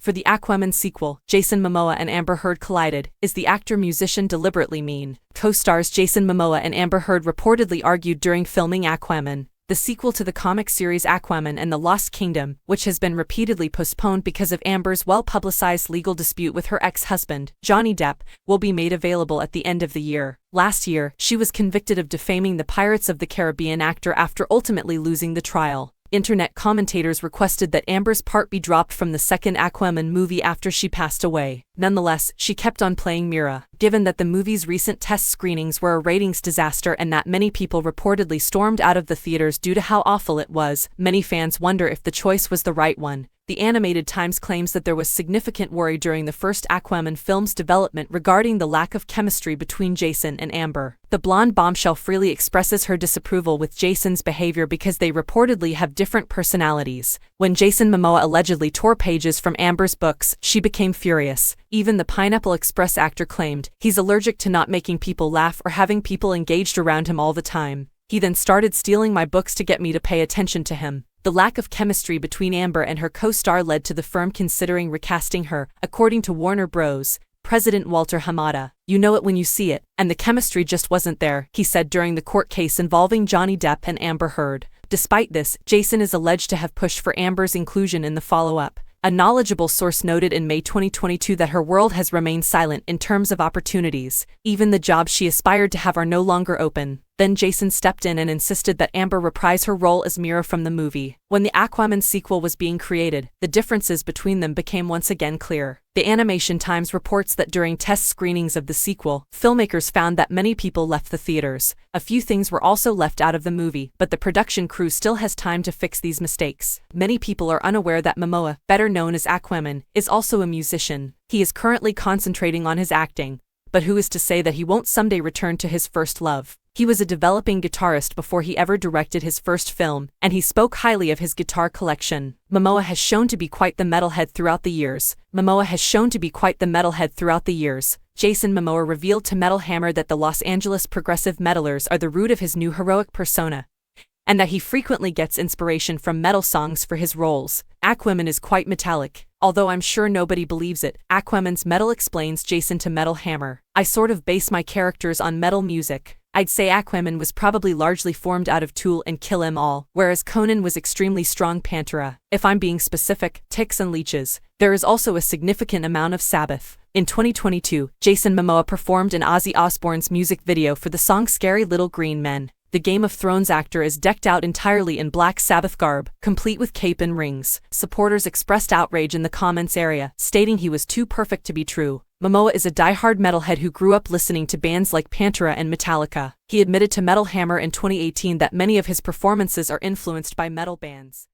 For the Aquaman sequel, Jason Momoa and Amber Heard collided. Is the actor-musician deliberately mean? Co-stars Jason Momoa and Amber Heard reportedly argued during filming Aquaman, the sequel to the comic series Aquaman and the Lost Kingdom, which has been repeatedly postponed because of Amber's well-publicized legal dispute with her ex-husband, Johnny Depp, will be made available at the end of the year. Last year, she was convicted of defaming the Pirates of the Caribbean actor after ultimately losing the trial. Internet commentators requested that Amber's part be dropped from the second Aquaman movie after she passed away. Nonetheless, she kept on playing Mera. Given that the movie's recent test screenings were a ratings disaster and that many people reportedly stormed out of the theaters due to how awful it was, many fans wonder if the choice was the right one. The Animated Times claims that there was significant worry during the first Aquaman film's development regarding the lack of chemistry between Jason and Amber. The blonde bombshell freely expresses her disapproval with Jason's behavior because they reportedly have different personalities. When Jason Momoa allegedly tore pages from Amber's books, she became furious. Even the Pineapple Express actor claimed he's allergic to not making people laugh or having people engaged around him all the time. He then started stealing my books to get me to pay attention to him. The lack of chemistry between Amber and her co-star led to the firm considering recasting her, according to Warner Bros. President Walter Hamada. "You know it when you see it, and the chemistry just wasn't there," he said during the court case involving Johnny Depp and Amber Heard. Despite this, Jason is alleged to have pushed for Amber's inclusion in the follow-up. A knowledgeable source noted in May 2022 that her world has remained silent in terms of opportunities. Even the jobs she aspired to have are no longer open. Then Jason stepped in and insisted that Amber reprise her role as Mera from the movie. When the Aquaman sequel was being created, the differences between them became once again clear. The Animation Times reports that during test screenings of the sequel, filmmakers found that many people left the theaters. A few things were also left out of the movie, but the production crew still has time to fix these mistakes. Many people are unaware that Momoa, better known as Aquaman, is also a musician. He is currently concentrating on his acting. But who is to say that he won't someday return to his first love? He was a developing guitarist before he ever directed his first film, and he spoke highly of his guitar collection. Momoa has shown to be quite the metalhead throughout the years. Jason Momoa revealed to Metal Hammer that the Los Angeles progressive metalers are the root of his new heroic persona, and that he frequently gets inspiration from metal songs for his roles. Aquaman is quite metallic. Although I'm sure nobody believes it, Aquaman's metal, explains Jason to Metal Hammer. "I sort of base my characters on metal music. I'd say Aquaman was probably largely formed out of Tool and Kill 'Em All, whereas Conan was extremely strong Pantera. If I'm being specific, Ticks and Leeches. There is also a significant amount of Sabbath." In 2022, Jason Momoa performed in Ozzy Osbourne's music video for the song Scary Little Green Men. The Game of Thrones actor is decked out entirely in Black Sabbath garb, complete with cape and rings. Supporters expressed outrage in the comments area, stating he was too perfect to be true. Momoa is a die-hard metalhead who grew up listening to bands like Pantera and Metallica. He admitted to Metal Hammer in 2018 that many of his performances are influenced by metal bands.